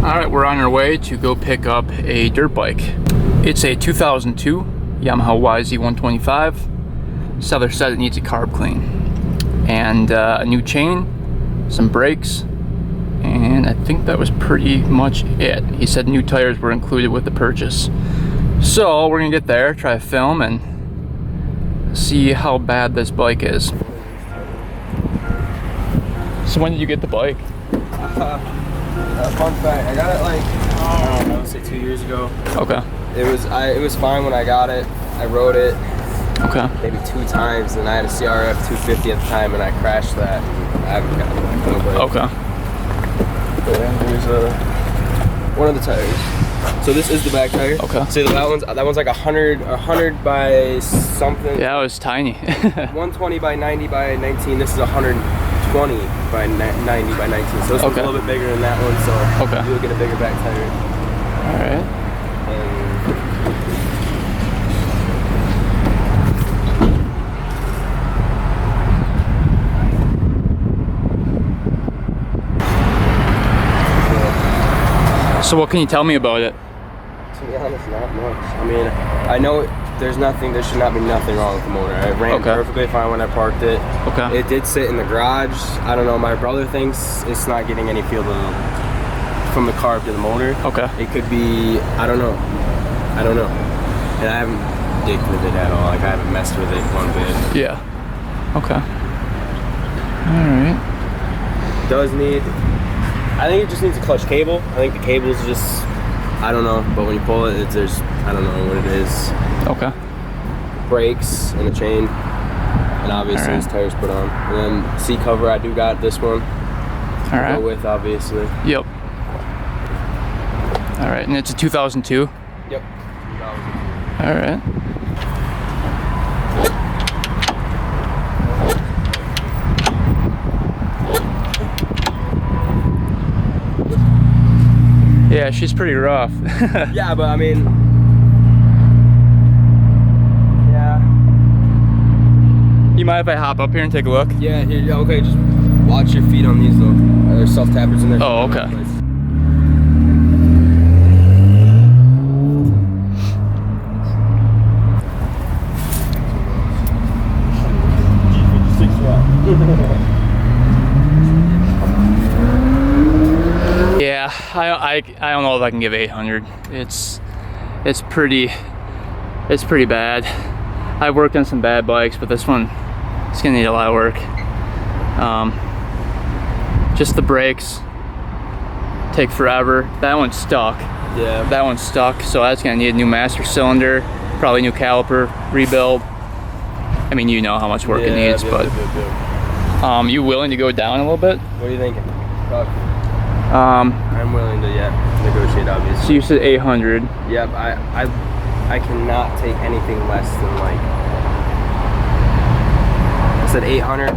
Alright, we're on our way to go pick up a dirt bike. It's a 2002 Yamaha Yz125. Seller said it needs a carb clean. And a new chain, some brakes, and I think that was pretty much it. He said new tires were included with the purchase. So we're gonna get there, try to film, and see how bad this bike is. So when did you get the bike? Fun fact, I got it like, I don't know, I would say 2 years ago. Okay. It was fine when I got it. I rode it maybe 2 times, and I had a CRF 250 at the time, and I crashed that. I haven't gotten it back. Okay. And here's one of the tires. So this is the back tire. Okay. See that one's like 100 by something. Yeah, it was tiny. 120 by 90 by 19. This is 120 by 90 by 19. So this one's a little bit bigger than that one. So you'll get a bigger back tire. All right. So what can you tell me about it? To be honest, not much. I mean, I know there should not be nothing wrong with the motor. It ran perfectly fine when I parked it. Okay. It did sit in the garage. I don't know, my brother thinks it's not getting any feel from the carb to the motor. Okay. It could be, I don't know. And I haven't digged with it at all. Like, I haven't messed with it one bit. Yeah. Okay. Alright. Does need, I think it just needs a clutch cable. I think the cable's just, I don't know, but when you pull it, there's, I don't know what it is. Okay. Brakes and a chain, and obviously his tires put on. And then seat cover, I do got this one. All right. Go with, obviously. Yep. All right, and it's a 2002? Yep. All right. Yeah, she's pretty rough. Yeah, but I mean, yeah. You mind if I hop up here and take a look? Yeah, here, okay, just watch your feet on these though. There's self-tappers in there. Oh, okay. Yeah, I don't know if I can give 800. It's pretty bad. I've worked on some bad bikes, but this one, it's gonna need a lot of work. Just the brakes take forever. That one's stuck. Yeah. That one's stuck, so that's gonna need a new master cylinder, probably new caliper, rebuild. I mean, you know how much work it needs, but you willing to go down a little bit? What are you thinking? I'm willing to negotiate, obviously. So you said 800. Yep, I cannot take anything less than, like, I said 800.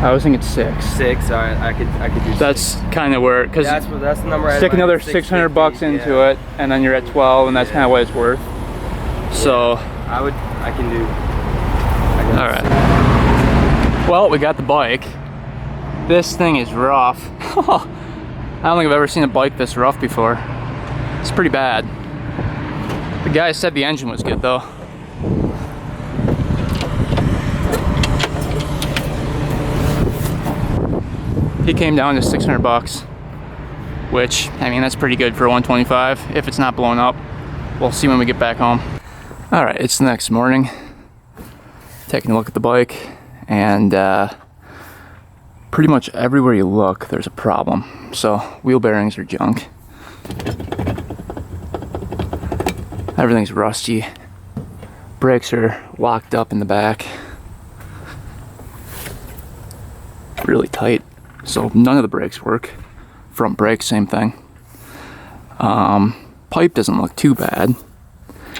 I was thinking 6. 6. All right, I could do. That's kind of where, because that's the number. Stick another 600 bucks into it, and then you're at 12, and that's kind of what it's worth. So I can do. All right. Well, we got the bike. This thing is rough. I don't think I've ever seen a bike this rough before. It's pretty bad. The guy said the engine was good though. He came down to 600 bucks, which, I mean, that's pretty good for a 125 if it's not blown up. We'll see when we get back home. All right, it's the next morning. Taking a look at the bike, and pretty much everywhere you look, there's a problem. So wheel bearings are junk. Everything's rusty. Brakes are locked up in the back. Really tight. So none of the brakes work. Front brakes, same thing. Pipe doesn't look too bad.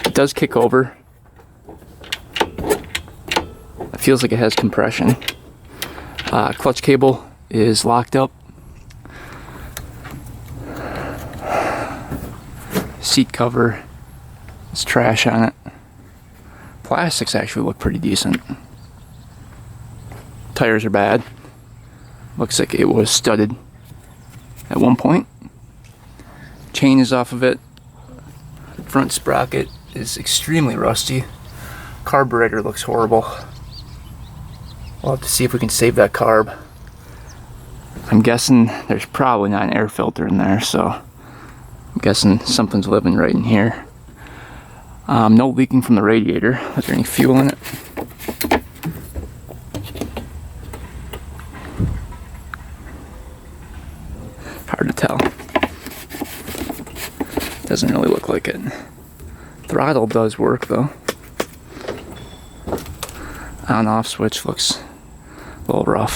It does kick over. It feels like it has compression. Clutch cable is locked up. Seat cover is trash on it. Plastics actually look pretty decent. Tires are bad. Looks like it was studded at one point. chain is off of it. Front sprocket is extremely rusty. Carburetor looks horrible. We'll have to see if we can save that carb. I'm guessing there's probably not an air filter in there, so I'm guessing something's living right in here. No leaking from the radiator. Is there any fuel in it? Hard to tell. Doesn't really look like it. Throttle does work though. On-off switch looks a little rough.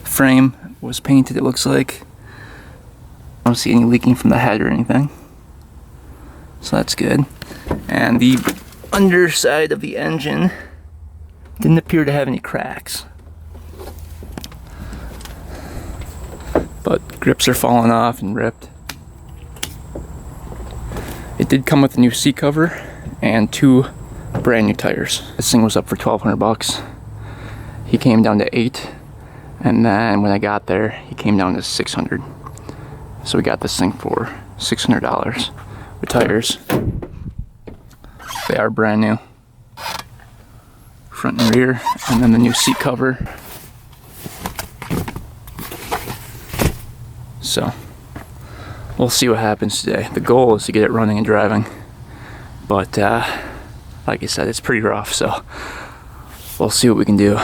Frame was painted, it looks like. I don't see any leaking from the head or anything, so that's good. And the underside of the engine didn't appear to have any cracks, but grips are falling off and ripped. It did come with a new seat cover and 2 brand new tires. This thing was up for $1,200. He came down to 8, and then when I got there, he came down to 600. So we got this thing for $600 with tires. They are brand new, front and rear, and then the new seat cover. So we'll see what happens today. The goal is to get it running and driving, but like I said, it's pretty rough, so we'll see what we can do.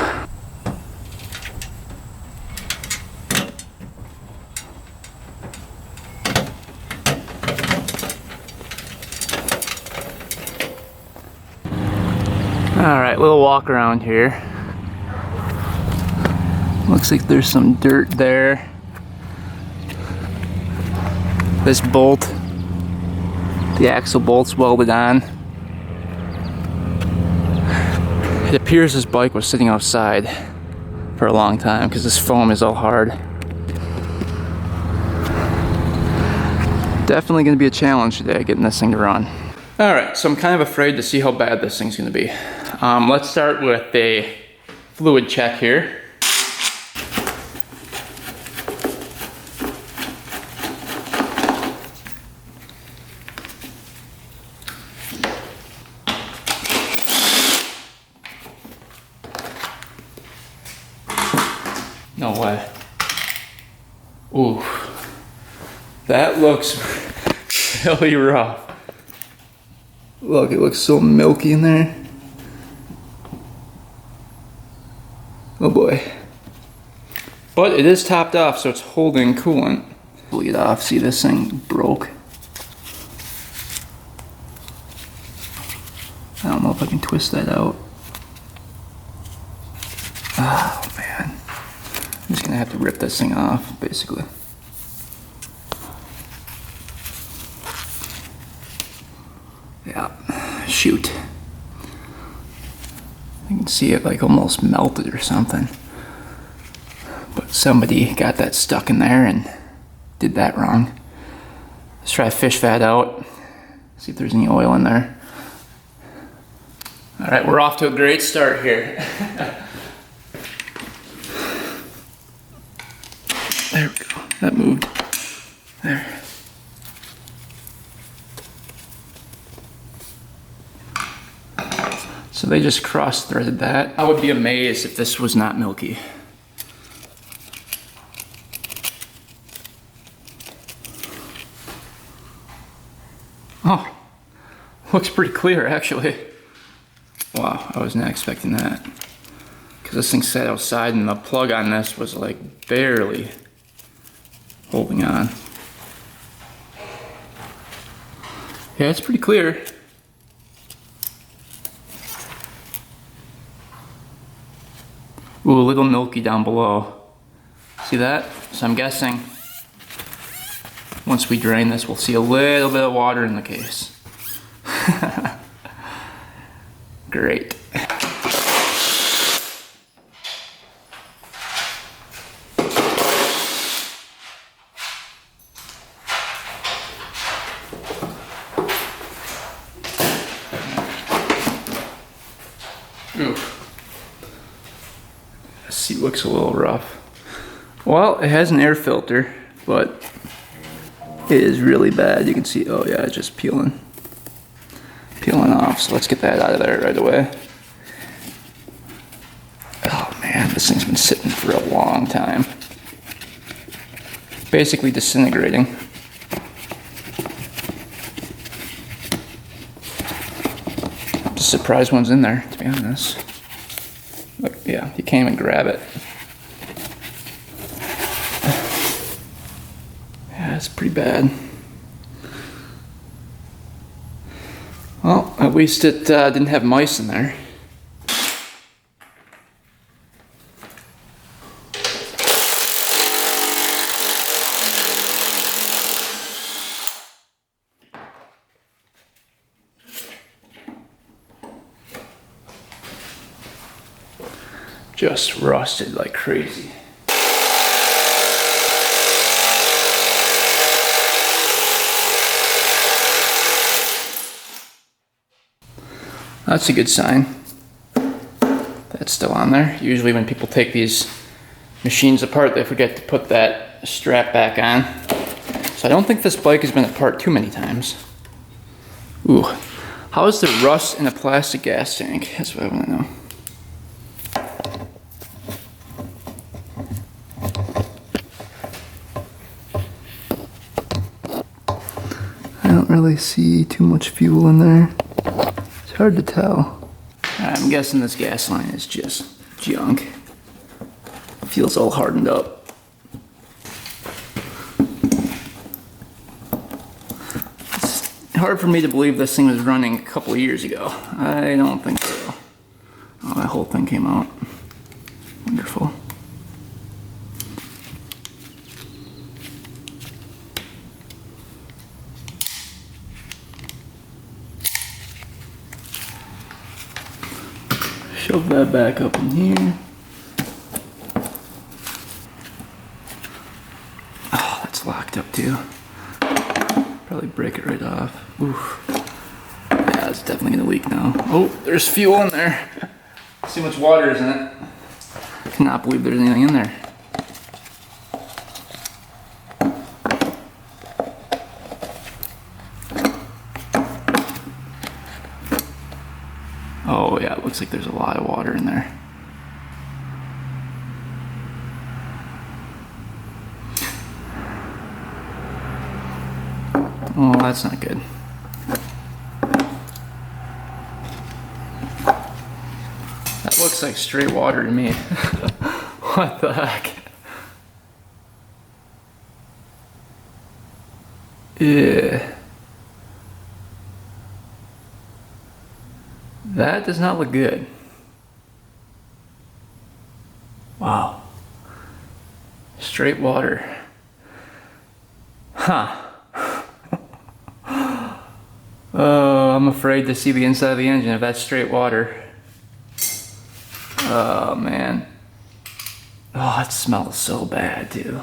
Alright, little walk around here. Looks like there's some dirt there. This bolt, the axle bolt's welded on. It appears this bike was sitting outside for a long time because this foam is all hard. Definitely going to be a challenge today getting this thing to run. Alright, so I'm kind of afraid to see how bad this thing's going to be. Let's start with a fluid check here. No way. Ooh, that looks really rough. Look, it looks so milky in there. Oh boy. But it is topped off, so it's holding coolant. Pull it off. See, this thing broke. I don't know if I can twist that out. Oh man. I'm just gonna have to rip this thing off, basically. Yeah, shoot. You can see it like almost melted or something. But somebody got that stuck in there and did that wrong. Let's try to fish that out. See if there's any oil in there. All right, we're off to a great start here. There we go, that moved. There. So they just cross-threaded that. I would be amazed if this was not milky. Oh, looks pretty clear actually. Wow, I was not expecting that. Because this thing sat outside and the plug on this was like barely holding on. Yeah, it's pretty clear. Ooh, a little milky down below. See that? So I'm guessing once we drain this, we'll see a little bit of water in the case. Great. Oof. The seat looks a little rough. Well, it has an air filter, but It is really bad. You can see, oh yeah, it's just peeling off. So let's get that out of there right away. Oh man, this thing's been sitting for a long time. Basically disintegrating. I'm just surprised one's in there, to be honest. Look, yeah, you can't even grab it. Yeah, it's pretty bad. Well, at least it didn't have mice in there. Just rusted like crazy. That's a good sign. That's still on there. Usually when people take these machines apart, they forget to put that strap back on. So I don't think this bike has been apart too many times. Ooh, how is the rust in a plastic gas tank? That's what I want to know. I don't really see too much fuel in there. It's hard to tell. I'm guessing this gas line is just junk. Feels all hardened up. It's hard for me to believe this thing was running a couple of years ago. I don't think so. Oh, that whole thing came out. Wonderful. Shove that back up in here. Oh, that's locked up too. Probably break it right off. Oof. Yeah, it's definitely gonna leak now. Oh, there's fuel in there. See how much water is in it. I cannot believe there's anything in there. Oh yeah, it looks like there's a lot of water in there. Oh, that's not good. That looks like straight water to me. What the heck? Yeah. That does not look good. Wow. Straight water. Huh. Oh, I'm afraid to see the inside of the engine if that's straight water. Oh man. Oh, it smells so bad too.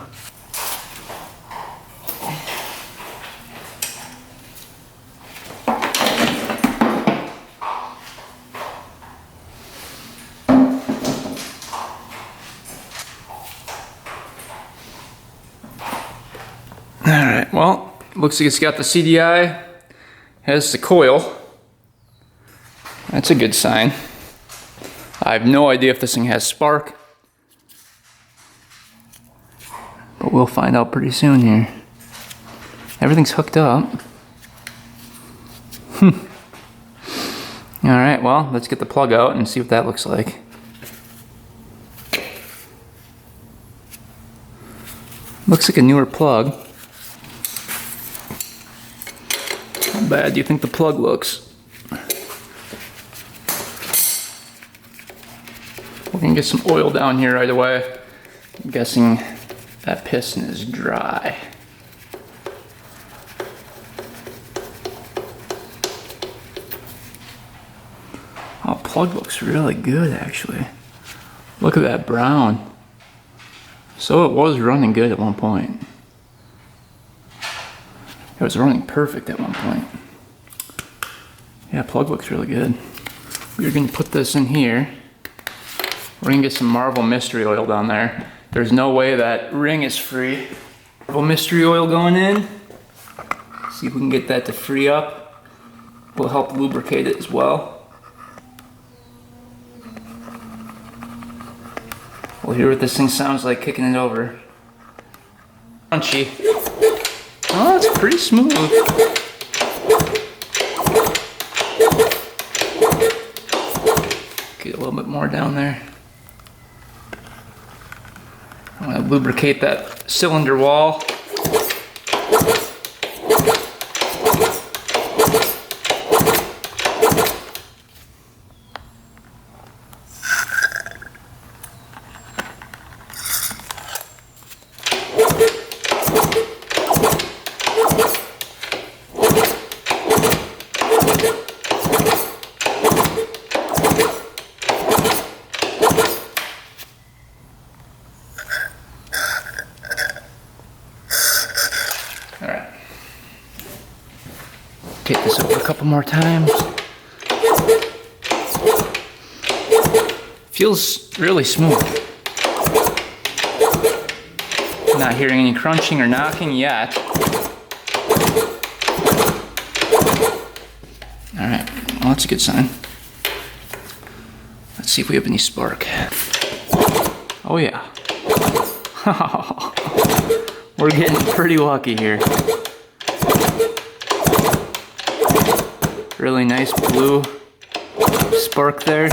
Alright, well, looks like it's got the CDI, has the coil. That's a good sign. I have no idea if this thing has spark, but we'll find out pretty soon here. Everything's hooked up. Alright, well, let's get the plug out and see what that looks like. Looks like a newer plug. How bad do you think the plug looks? We're gonna get some oil down here right away. I'm guessing that piston is dry. Oh, plug looks really good actually. Look at that brown. So it was running good at one point. It was running perfect at one point. Yeah, plug looks really good. We're gonna put this in here. We're gonna get some Marvel mystery oil down there. There's no way that ring is free. Marvel mystery oil going in. See if we can get that to free up. Will help lubricate it as well. We'll hear what this thing sounds like kicking it over. Crunchy. Oh, it's pretty smooth. Get a little bit more down there. I'm going to lubricate that cylinder wall. Alright. Take this over a couple more times. Feels really smooth. Not hearing any crunching or knocking yet. Alright, well, that's a good sign. Let's see if we have any spark. Oh yeah. We're getting pretty lucky here. Really nice blue spark there.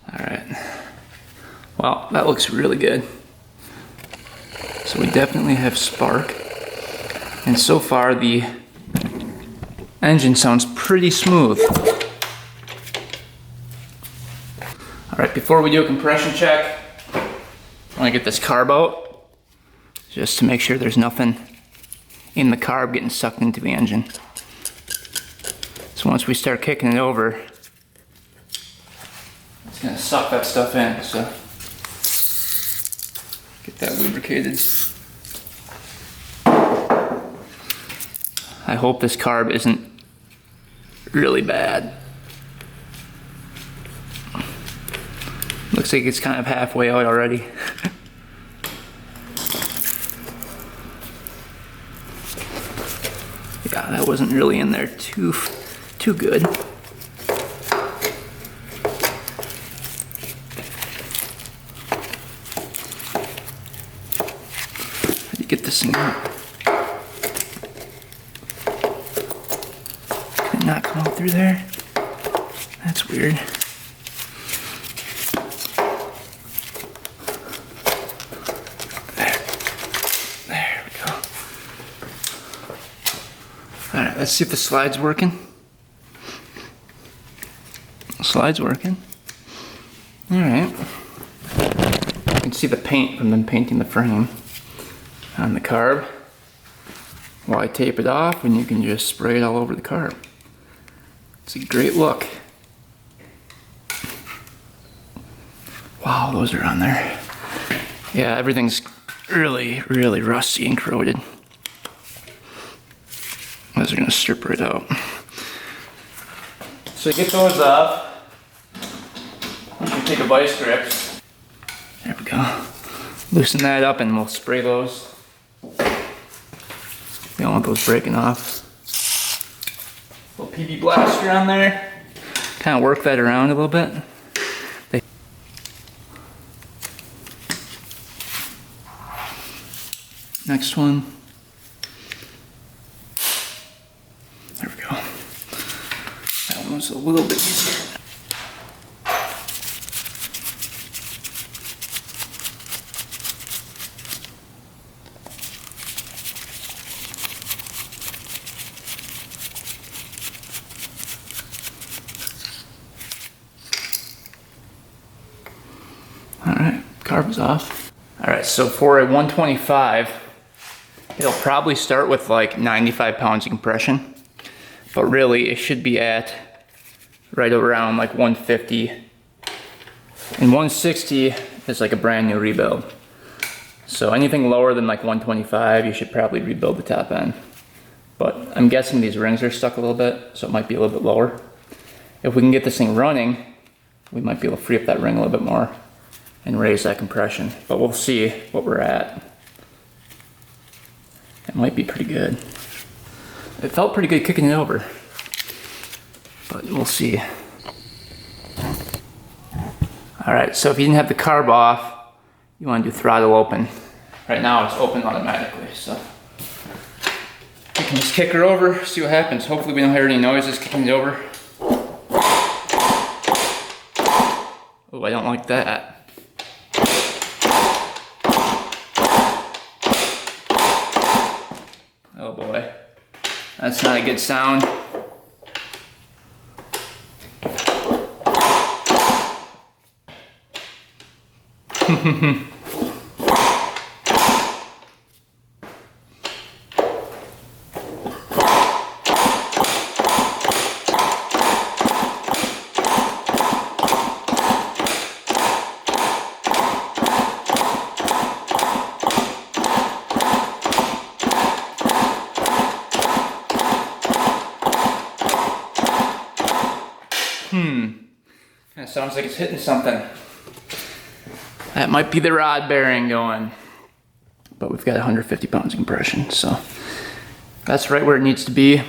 Alright. Well, that looks really good. So we definitely have spark. And so far the engine sounds pretty smooth. Alright, before we do a compression check, I want to get this carb out, just to make sure there's nothing in the carb getting sucked into the engine. So once we start kicking it over, it's going to suck that stuff in, so get that lubricated. I hope this carb isn't really bad. Looks like it's kind of halfway out already. Yeah, that wasn't really in there too good. How do you get this in out? Can it not come out through there? That's weird. Alright, let's see if the slide's working. The slide's working. Alright. You can see the paint from them painting the frame on the carb. While I tape it off, and you can just spray it all over the carb. It's a great look. Wow, those are on there. Yeah, everything's really, really rusty and corroded. Those are gonna strip right out. So get those off. You can take a vice grip. There we go. Loosen that up and we'll spray those. We don't want those breaking off. Little PB blaster on there. Kind of work that around a little bit. Next one. There we go. That one was a little bit easier. Alright, carb is off. Alright, so for a 125, it'll probably start with like 95 pounds of compression, but really it should be at right around like 150. And 160 is like a brand new rebuild. So anything lower than like 125, you should probably rebuild the top end. But I'm guessing these rings are stuck a little bit, so it might be a little bit lower. If we can get this thing running, we might be able to free up that ring a little bit more. and raise that compression. But we'll see what we're at. It might be pretty good. It felt pretty good kicking it over, but we'll see. All right, so if you didn't have the carb off, you want to do throttle open. Right now it's open automatically, so you can just kick her over, see what happens. Hopefully we don't hear any noises kicking it over. Oh, I don't like that. Oh boy, that's not a good sound. That sounds like it's hitting something. That might be the rod bearing going. But we've got 150 pounds of compression, so that's right where it needs to be.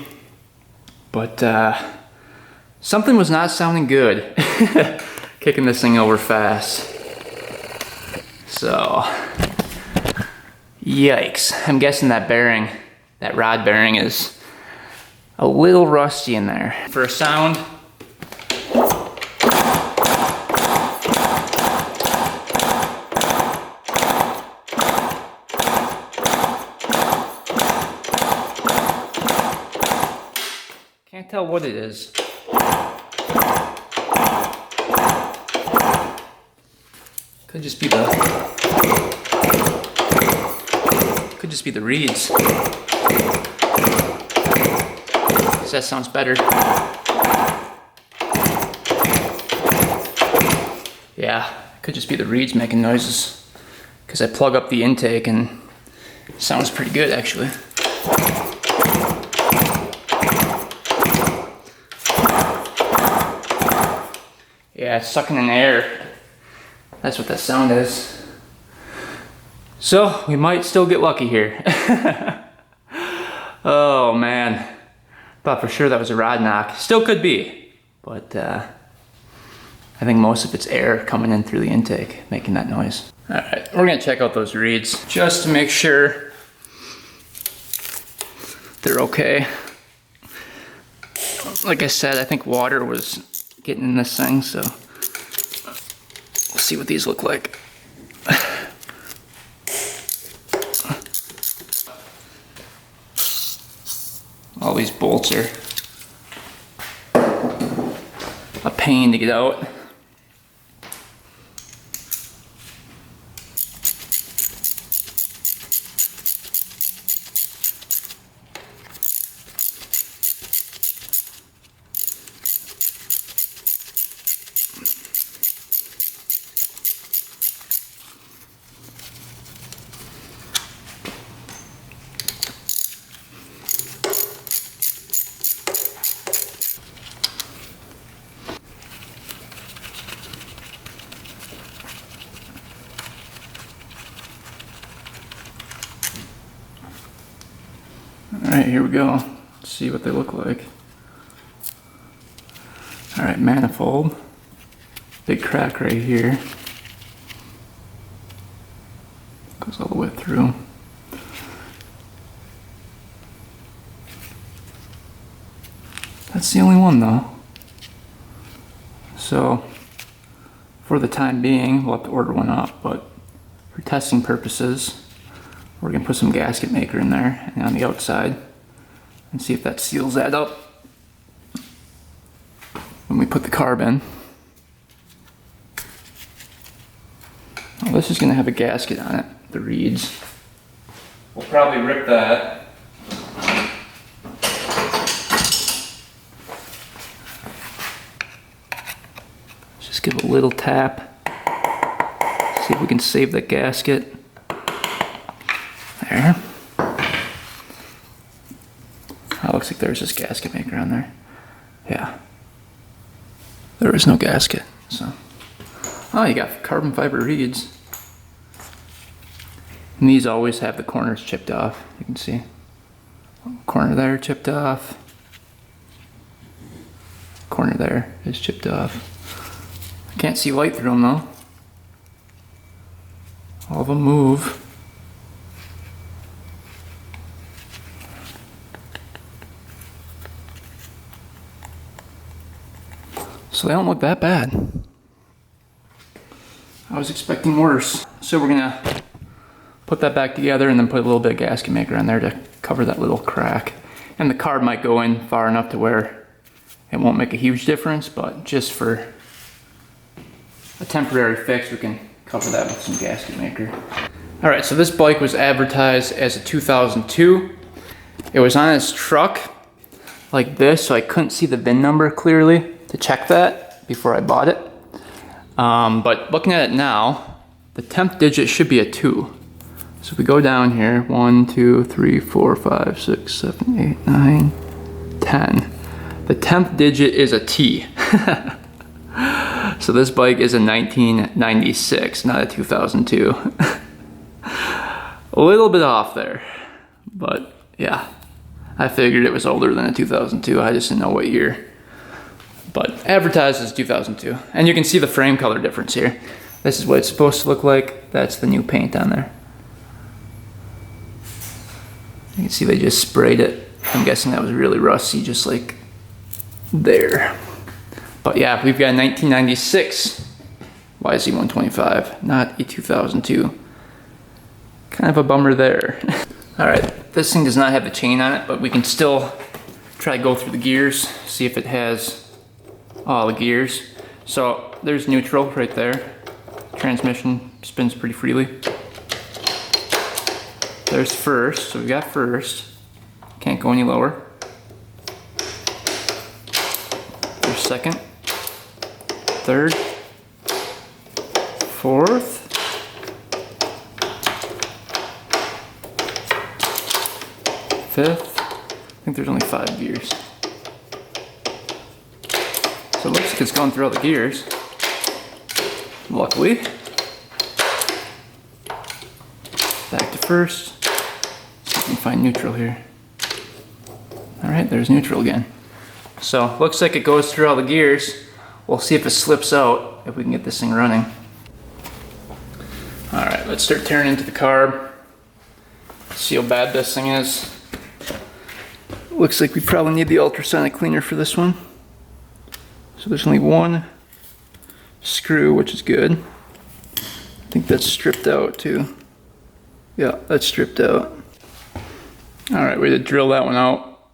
But something was not sounding good. Kicking this thing over fast. So, yikes. I'm guessing that bearing, that rod bearing is a little rusty in there. For a sound, can't tell what it is. Could just be the reeds. That sounds better. Yeah, could just be the reeds making noises. Because I plug up the intake and it sounds pretty good actually. Yeah, it's sucking in air. That's what that sound is. So, we might still get lucky here. Oh man. Thought for sure that was a rod knock. Still could be. But I think most of it's air coming in through the intake, making that noise. Alright, we're gonna check out those reeds just to make sure they're okay. Like I said, I think water was getting in this thing, so we'll see what these look like. All these bolts are a pain to get out. Alright, here we go. Let's see what they look like. Alright, manifold. Big crack right here. Goes all the way through. That's the only one though. So, for the time being, we'll have to order one up, but for testing purposes, we're going to put some gasket maker in there and on the outside and see if that seals that up when we put the carb in. Well, this is going to have a gasket on it, the reeds. We'll probably rip that. Just give it a little tap. See if we can save that gasket. There. Oh, looks like there's this gasket maker on there. Yeah. There is no gasket, so Oh, you got carbon fiber reeds. And these always have the corners chipped off. You can see. Corner there chipped off. Corner there is chipped off. I can't see light through them though. All of them move. So they don't look that bad. I was expecting worse. So we're gonna put that back together and then put a little bit of gasket maker on there to cover that little crack. And the carb might go in far enough to where it won't make a huge difference, but just for a temporary fix, we can cover that with some gasket maker. All right, so this bike was advertised as a 2002. It was on its truck like this, so I couldn't see the VIN number clearly to check that before I bought it. But looking at it now, the 10th digit should be a 2. So if we go down here, 1, 2, 3, 4, 5, 6, 7, 8, 9, 10. The 10th digit is a T. So this bike is a 1996, not a 2002. A little bit off there, but yeah. I figured it was older than a 2002, I just didn't know what year. But advertised as 2002. And you can see the frame color difference here. This is what it's supposed to look like. That's the new paint on there. You can see they just sprayed it. I'm guessing that was really rusty, just like there. But yeah, we've got a 1996 Yz125, not a 2002. Kind of a bummer there. All right, this thing does not have the chain on it, but we can still try to go through the gears, see if it has all the gears. So there's neutral right there. Transmission spins pretty freely. There's first, so we got first. Can't go any lower. There's second, third, fourth, fifth. I think there's only 5 gears. So it looks like it's going through all the gears. Luckily. Back to first. See if we can find neutral here. Alright, there's neutral again. So looks like it goes through all the gears. We'll see if it slips out, if we can get this thing running. Alright, let's start tearing into the carb. See how bad this thing is. Looks like we probably need the ultrasonic cleaner for this one. So there's only one screw, which is good. I think that's stripped out too. Yeah, that's stripped out. Alright, we had to drill that one out.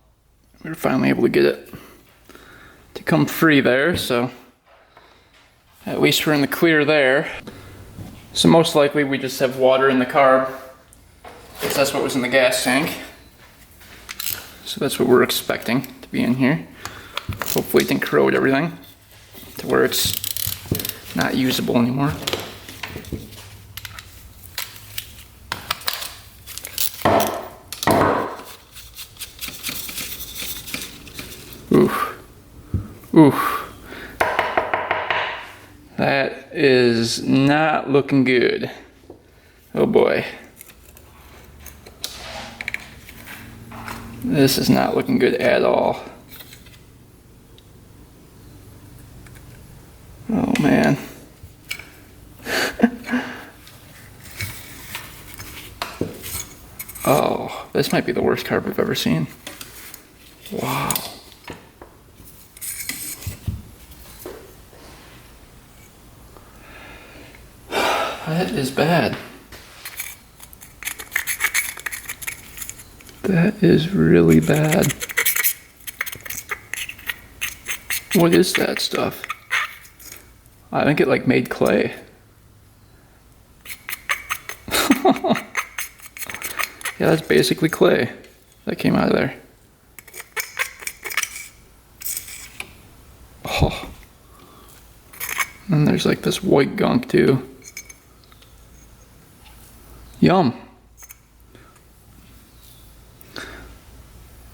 We were finally able to get it to come free there, so at least we're in the clear there. So most likely we just have water in the carb, because that's what was in the gas tank. So that's what we're expecting to be in here. Hopefully it didn't corrode everything to where it's not usable anymore. Oof. Oof. That is not looking good. Oh boy. This is not looking good at all. Oh man. Oh, this might be the worst carb I've ever seen. Wow. That is bad. That is really bad. What is that stuff? I think it like made clay. Yeah, that's basically clay that came out of there. Oh. And there's like this white gunk too. Yum.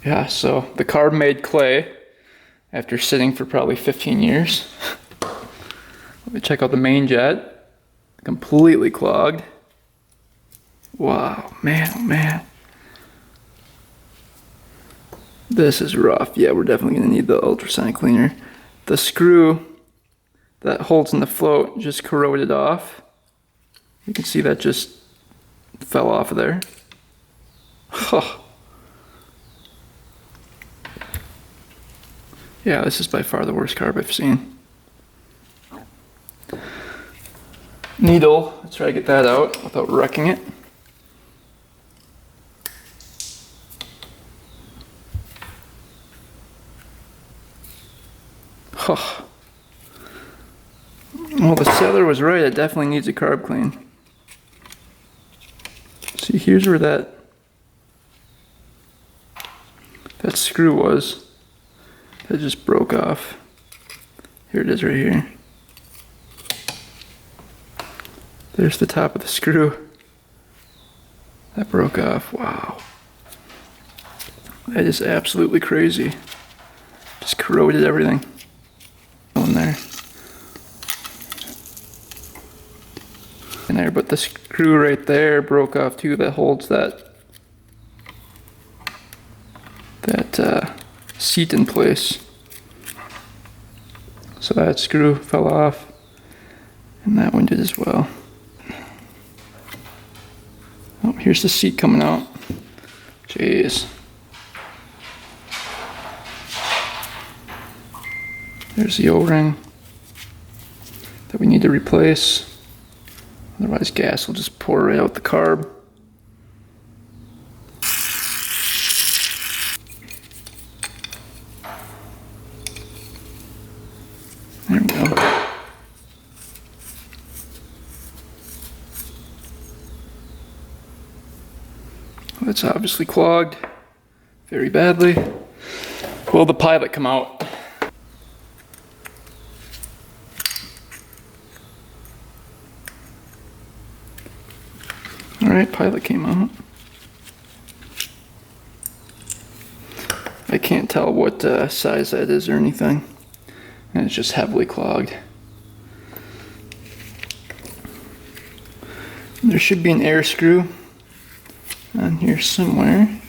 Yeah, so the carb made clay after sitting for probably 15 years. Let me check out the main jet. Completely clogged. Wow, man, oh man. This is rough. Yeah, we're definitely gonna need the ultrasonic cleaner. The screw that holds in the float just corroded off. You can see that just fell off of there. Huh. Yeah, this is by far the worst carb I've seen. Needle, let's try to get that out without wrecking it. Huh. Well, the seller was right, it definitely needs a carb clean. See, here's where that screw was. That just broke off. Here it is right here. There's the top of the screw. That broke off. Wow. That is absolutely crazy. Just corroded everything. On there. And there, but the screw right there broke off too. That holds that seat in place. So that screw fell off, and that one did as well. Oh, here's the seat coming out. Jeez. There's the O-ring that we need to replace. Otherwise gas will just pour right out the carb. There we go. Well, it's obviously clogged very badly. Will the pilot come out? Alright, pilot came out. I can't tell what size that is or anything. And it's just heavily clogged. There should be an air screw on here somewhere.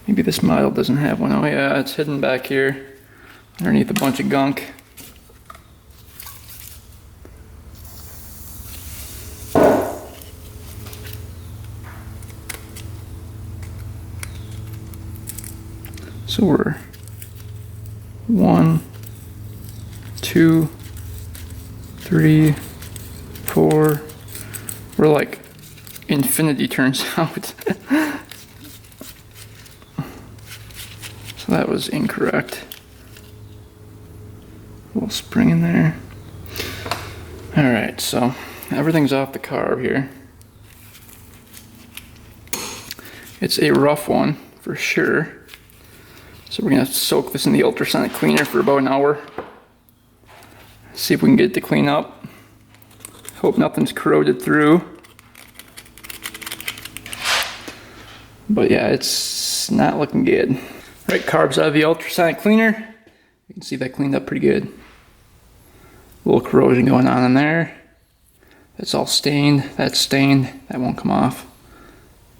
Maybe this model doesn't have one. Oh yeah, it's hidden back here underneath a bunch of gunk. So we're 1, 2, 3, 4. We're like infinity turns out. So that was incorrect. A little spring in there. Alright, so everything's off the carb here. It's a rough one for sure. So we're going to soak this in the ultrasonic cleaner for about an hour. See if we can get it to clean up. Hope nothing's corroded through. But yeah, it's not looking good. Right, carbs out of the ultrasonic cleaner. You can see that cleaned up pretty good. A little corrosion going on in there. That's all stained. That's stained. That won't come off.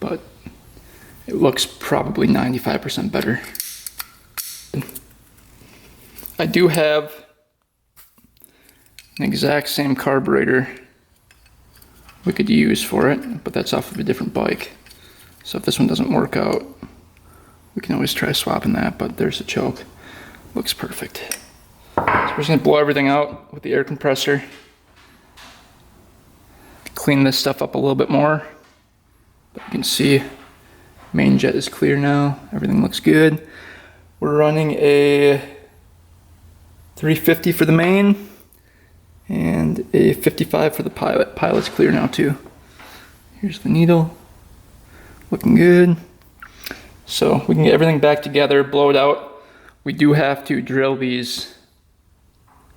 But it looks probably 95% better. I do have an exact same carburetor we could use for it, but that's off of a different bike. So if this one doesn't work out, we can always try swapping that, but there's the choke. Looks perfect. So we're just gonna blow everything out with the air compressor. Clean this stuff up a little bit more. But you can see main jet is clear now. Everything looks good. We're running a 350 for the main and a 55 for the pilot. Pilot's clear now too. Here's the needle. Looking good. So we can get everything back together, blow it out. We do have to drill these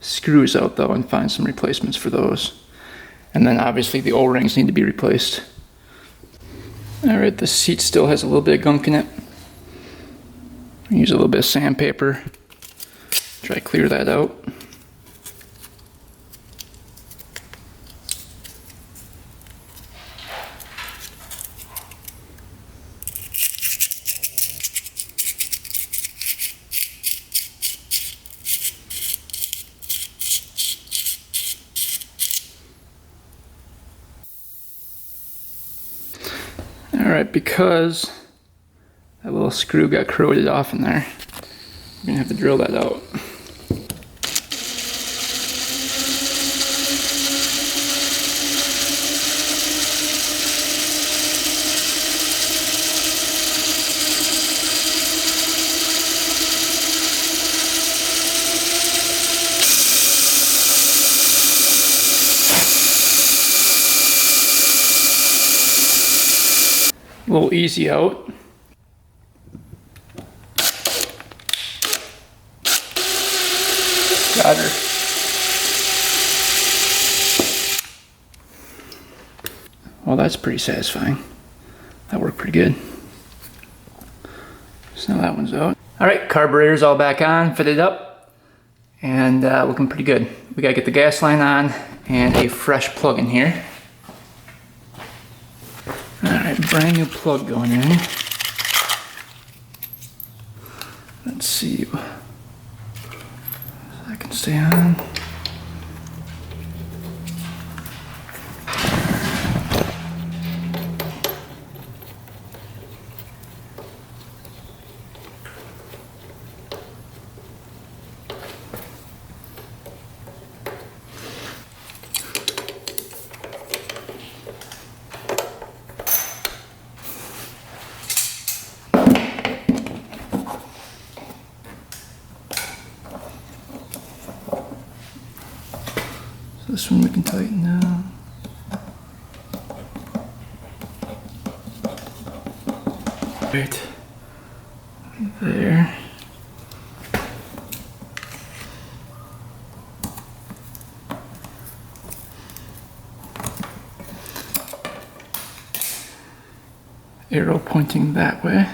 screws out though and find some replacements for those. And then obviously the O-rings need to be replaced. Alright, the seat still has a little bit of gunk in it. Use a little bit of sandpaper. Try to clear that out. Alright, because that little screw got corroded off in there, we're gonna have to drill that out. A little easy out. Got her. Well, that's pretty satisfying. That worked pretty good. So now that one's out. All right, carburetor's all back on, fitted up, and looking pretty good. We gotta get the gas line on and a fresh plug in here. All right, brand new plug going in. Let's see if I can stay on. This one we can tighten now. Right there. Arrow pointing that way.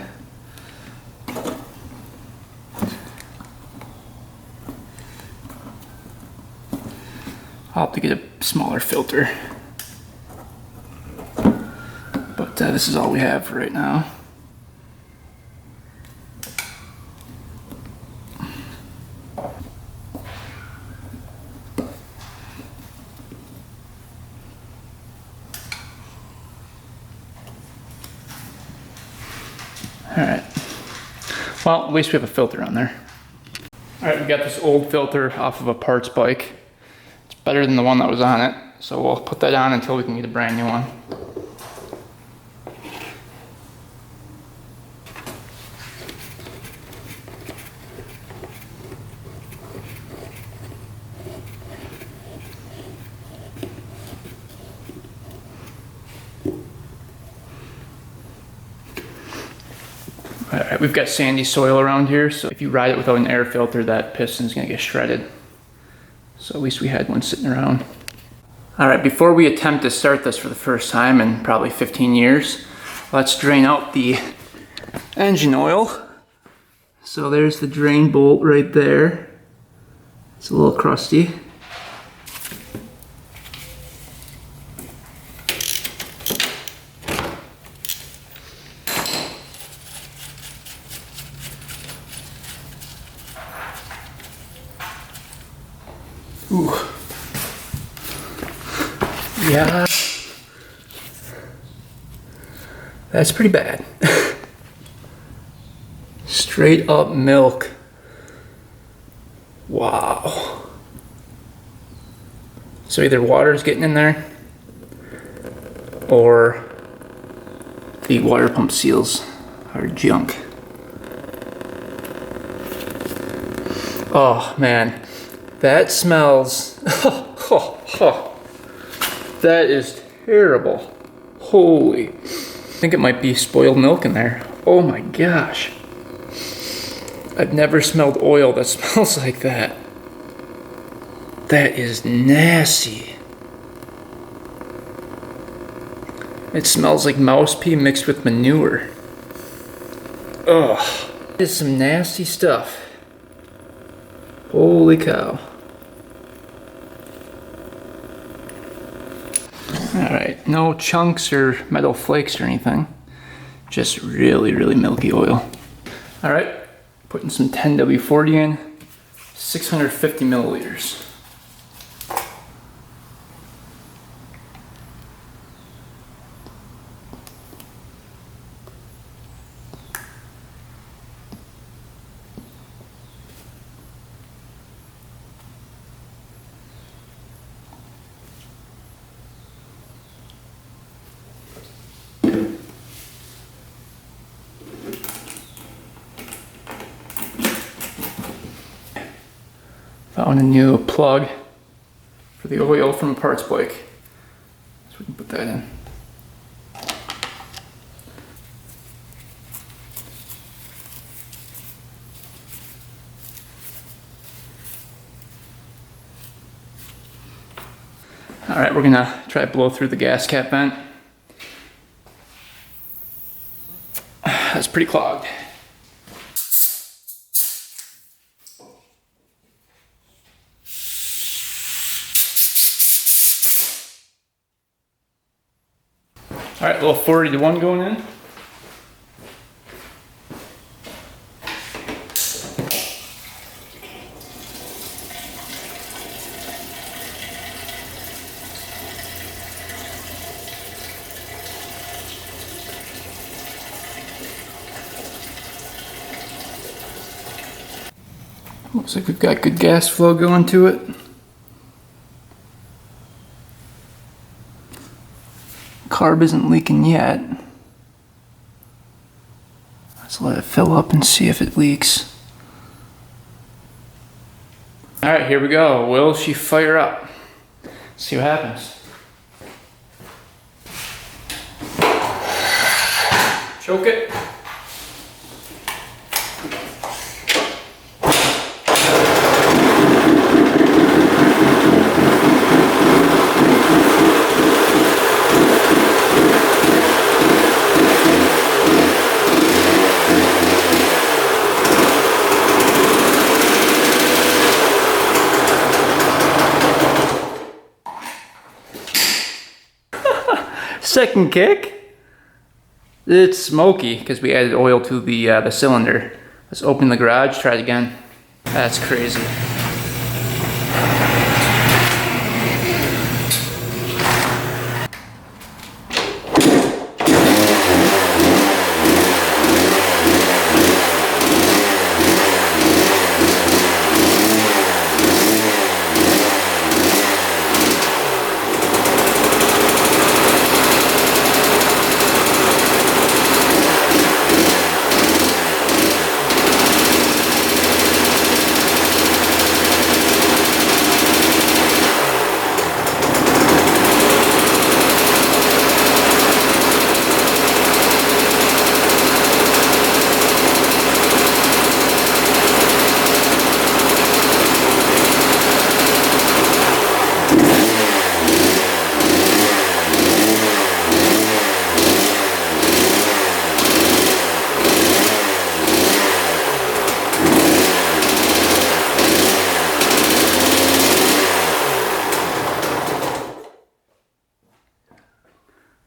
I'll have to get a smaller filter, but this is all we have for right now. Alright, well, at least we have a filter on there. Alright, we got this old filter off of a parts bike. Better than the one that was on it, so we'll put that on until we can get a brand new one. Alright, we've got sandy soil around here, so if you ride it without an air filter, that piston's gonna get shredded. So at least we had one sitting around. All right, before we attempt to start this for the first time in probably 15 years, let's drain out the engine oil. So there's the drain bolt right there. It's a little crusty. Ooh. Yeah. That's pretty bad. Straight up milk. Wow. So either water's getting in there or the water pump seals are junk. Oh man. That smells, that is terrible. Holy, I think it might be spoiled milk in there. Oh my gosh. I've never smelled oil that smells like that. That is nasty. It smells like mouse pee mixed with manure. Ugh, this is some nasty stuff. Holy cow. Alright, no chunks or metal flakes or anything. Just really, really milky oil. Alright, putting some 10W40 in, 650 milliliters. Found a new plug for the oil from a parts bike. So we can put that in. Alright, we're gonna try to blow through the gas cap vent. That's pretty clogged. Alright, a little 40 to 1 going in. Looks like we've got good gas flow going to it. Carb isn't leaking yet. Let's let it fill up and see if it leaks. Alright, here we go. Will she fire up? Let's see what happens. Choke it. Second kick. It's smoky because we added oil to the cylinder. Let's open the garage, try it again. That's crazy.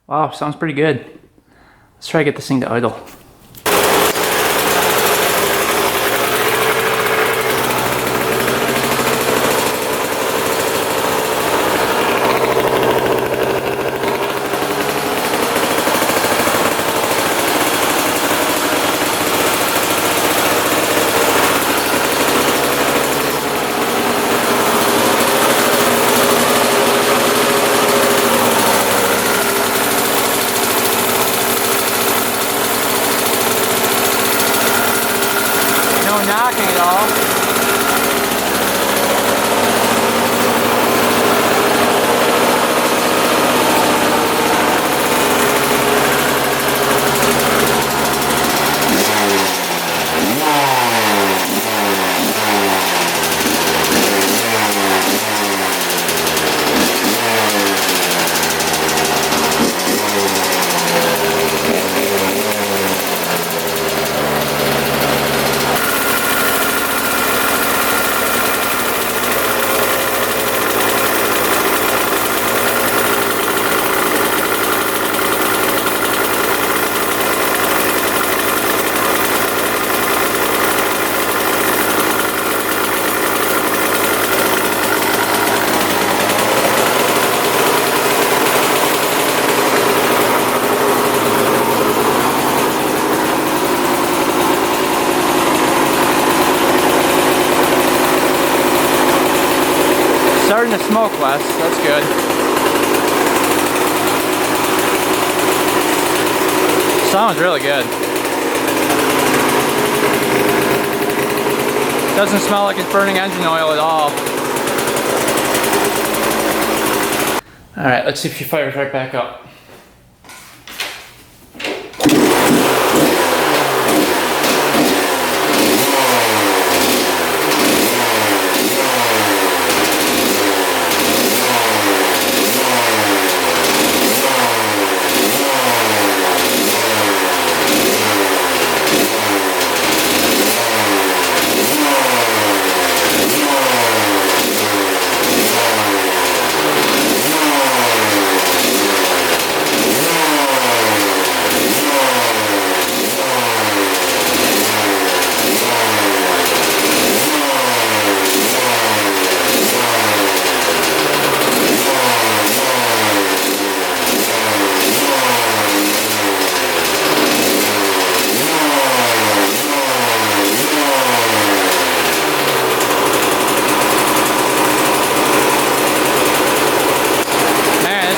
Wow, sounds pretty good. Let's try to get this thing to idle. Knocking it all. Starting to smoke less, that's good. Sounds really good. Doesn't smell like it's burning engine oil at all. All right, let's see if she fires right back up.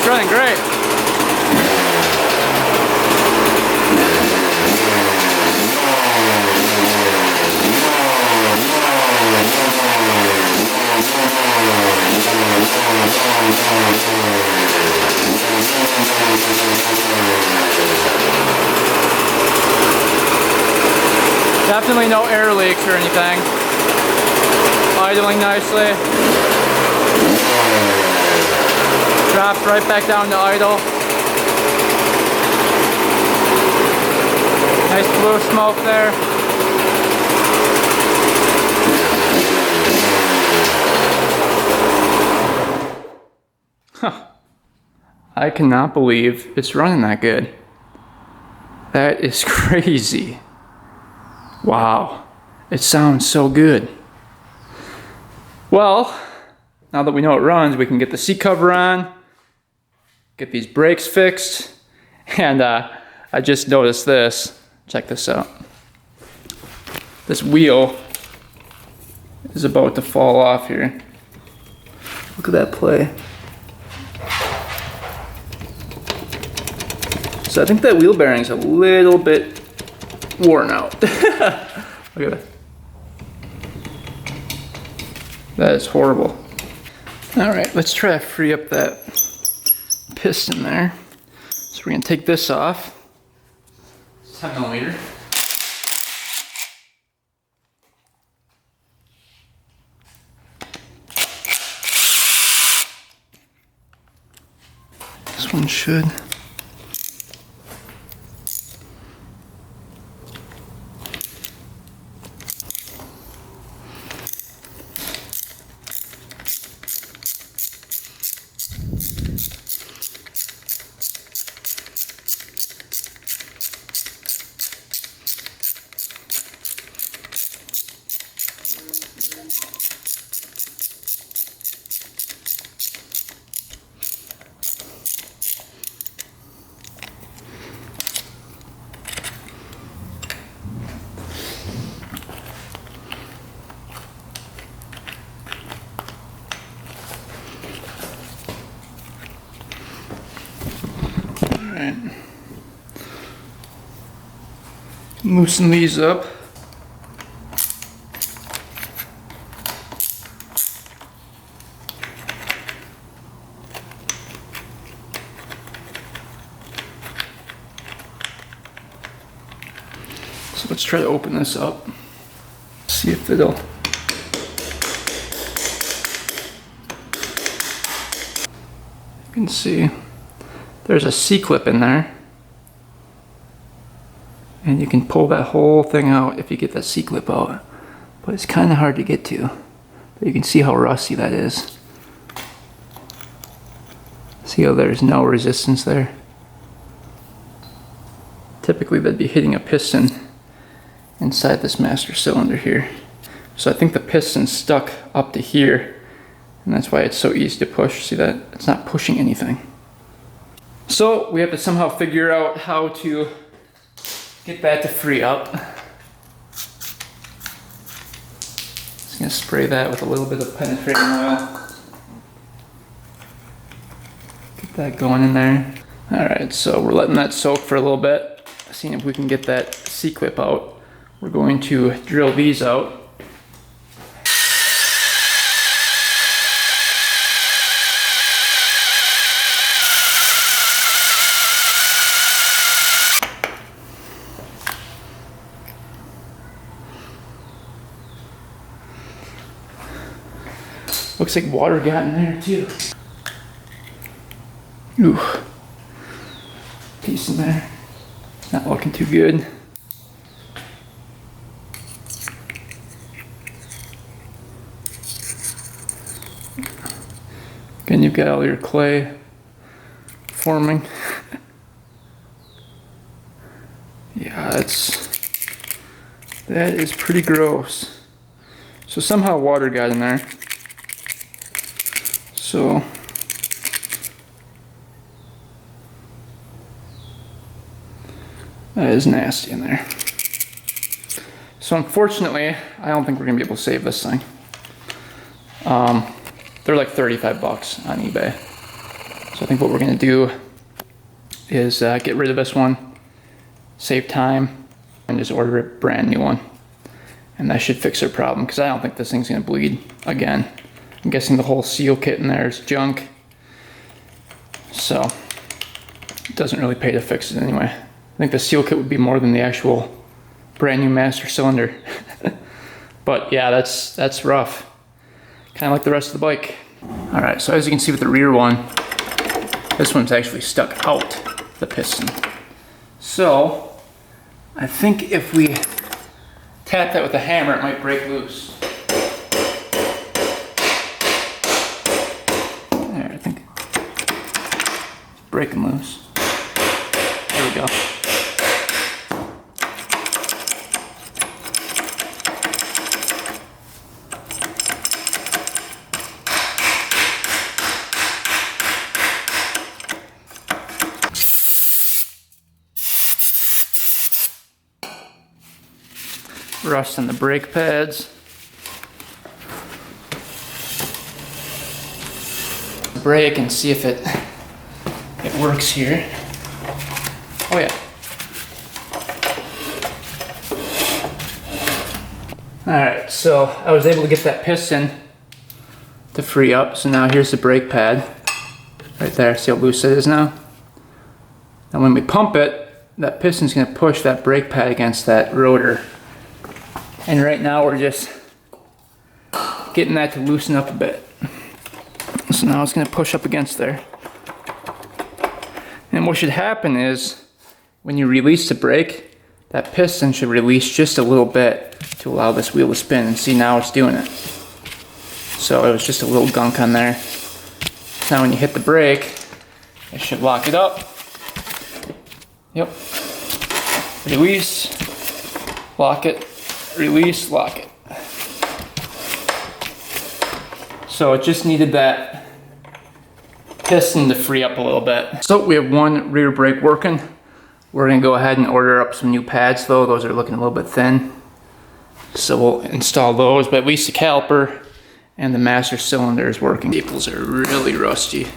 Running great. Definitely no air leaks or anything. Idling nicely. Drops right back down to idle. Nice blue smoke there. Huh. I cannot believe it's running that good. That is crazy. Wow. It sounds so good. Well, now that we know it runs, we can get the seat cover on, get these brakes fixed, and I just noticed this. Check this out. This wheel is about to fall off here. Look at that play. So I think that wheel bearing's a little bit worn out. Look at that. That is horrible. All right, let's try to free up that piston there. So we're gonna take this off. 10mm. This one should. Loosen these up. So let's try to open this up. See if it'll. You can see there's a C-clip in there. And you can pull that whole thing out if you get that C-clip out. But it's kind of hard to get to. But you can see how rusty that is. See how there's no resistance there? Typically that'd be hitting a piston inside this master cylinder here. So I think the piston's stuck up to here. And that's why it's so easy to push. See that? It's not pushing anything. So we have to somehow figure out how to get that to free up. Just gonna spray that with a little bit of penetrating oil. Get that going in there. Alright, so we're letting that soak for a little bit, seeing if we can get that C-clip out. We're going to drill these out. Looks like water got in there too. Ooh. Piece in there. Not looking too good. Again, you've got all your clay forming. Yeah, that is pretty gross. So somehow water got in there. So that is nasty in there. So unfortunately, I don't think we're gonna be able to save this thing. They're like 35 bucks on eBay. So I think what we're gonna do is get rid of this one, save time, and just order a brand new one. And that should fix our problem, because I don't think this thing's gonna bleed again. I'm guessing the whole seal kit in there is junk. So it doesn't really pay to fix it anyway. I think the seal kit would be more than the actual brand new master cylinder. But yeah, that's rough. Kind of like the rest of the bike. All right, so as you can see with the rear one, this one's actually stuck out the piston. So I think if we tap that with a hammer, it might break loose. There, I think it's breaking loose. There we go. Rust on the brake pads. Brake and see if it works here. Oh yeah. Alright, so I was able to get that piston to free up. So now here's the brake pad. Right there, see how loose it is now? And when we pump it, that piston's gonna push that brake pad against that rotor. And right now we're just getting that to loosen up a bit. So now it's gonna push up against there. And what should happen is, when you release the brake, that piston should release just a little bit to allow this wheel to spin. And see, now it's doing it. So it was just a little gunk on there. Now when you hit the brake, it should lock it up. Yep. Release, lock it. Release, lock it. So it just needed that piston to free up a little bit. So we have one rear brake working. We're gonna go ahead and order up some new pads though. Those are looking a little bit thin. So we'll install those, but at least the caliper and the master cylinder is working. Staples are really rusty.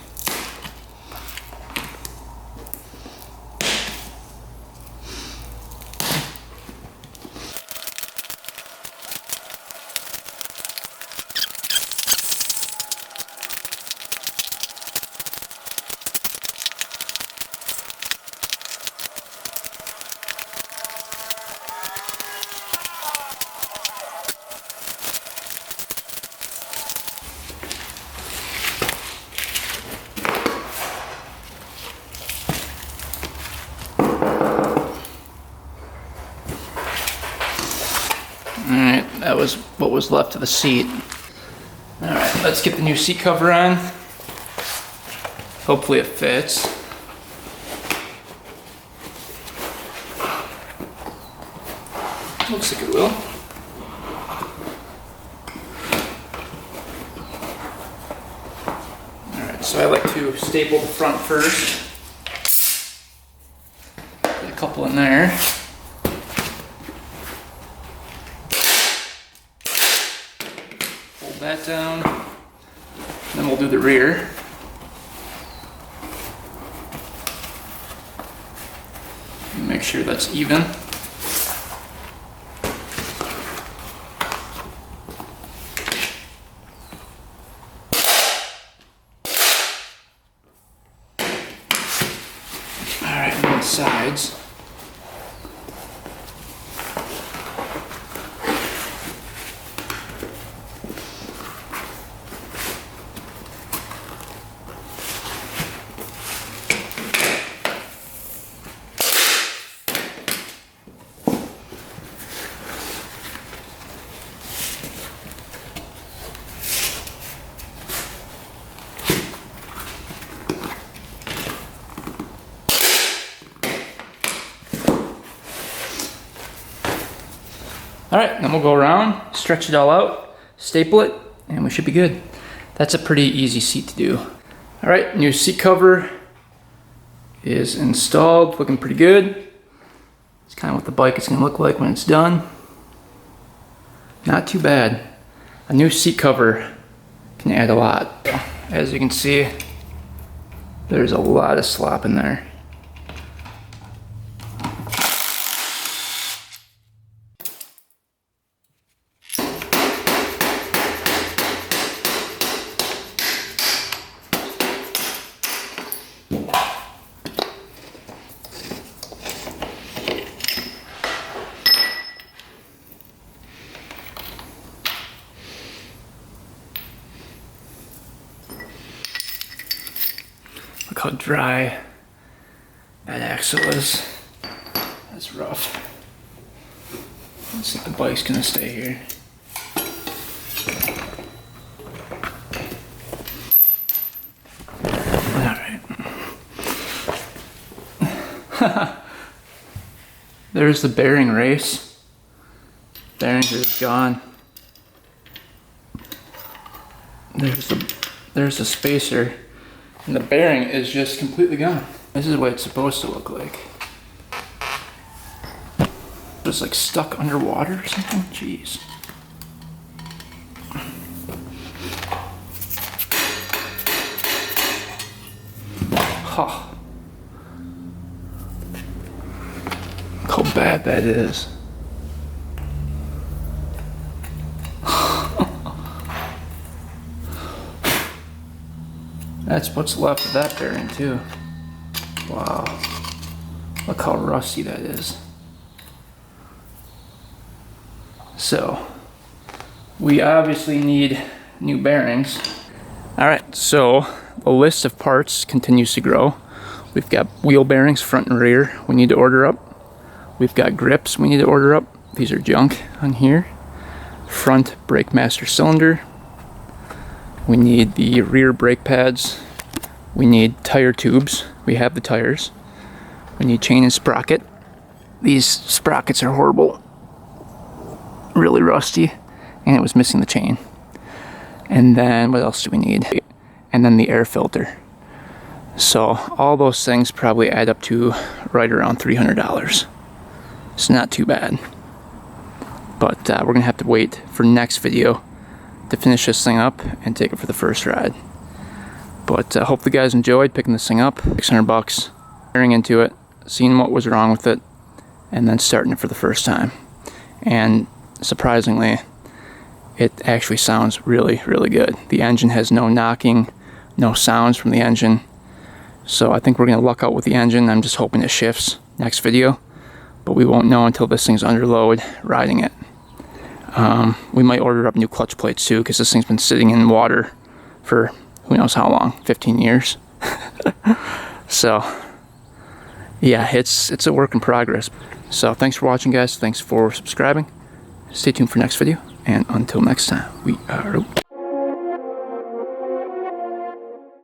Alright, that was what was left of the seat. Alright, let's get the new seat cover on. Hopefully it fits. Looks like it will. Alright, so I like to staple the front first. Get a couple in there. That down, then we'll do the rear. Make sure that's even. All right, and then sides. All right, then we'll go around, stretch it all out, staple it, and we should be good. That's a pretty easy seat to do. All right, new seat cover is installed, looking pretty good. It's kind of what the bike is gonna look like when it's done. Not too bad. A new seat cover can add a lot. As you can see, there's a lot of slop in there. Look how dry that axle is. That's rough. Let's see if the bike's gonna stay here. Alright. There's the bearing race. Bearings are just gone. There's the spacer. And the bearing is just completely gone. This is what it's supposed to look like. Just like stuck underwater or something? Jeez. Huh. Look how bad that is. That's what's left of that bearing too. Wow. Look how rusty that is. So, we obviously need new bearings. Alright, so the list of parts continues to grow. We've got wheel bearings, front and rear, we need to order up. We've got grips we need to order up. These are junk on here. Front brake master cylinder. We need the rear brake pads. We need tire tubes. We have the tires. We need chain and sprocket. These sprockets are horrible. Really rusty. And it was missing the chain. And then what else do we need? And then the air filter. So all those things probably add up to right around $300. It's not too bad. But we're gonna have to wait for next video to finish this thing up and take it for the first ride. But hope the guys enjoyed picking this thing up. 600 bucks, tearing into it, seeing what was wrong with it, and then starting it for the first time. And surprisingly, it actually sounds really, really good. The engine has no knocking, no sounds from the engine. So I think we're gonna luck out with the engine. I'm just hoping it shifts next video, but we won't know until this thing's under load riding it. We might order up new clutch plates too, because this thing's been sitting in water for who knows how long, 15 years. So yeah, it's a work in progress. So thanks for watching, guys. Thanks for subscribing. Stay tuned for next video, and until next time, we are out.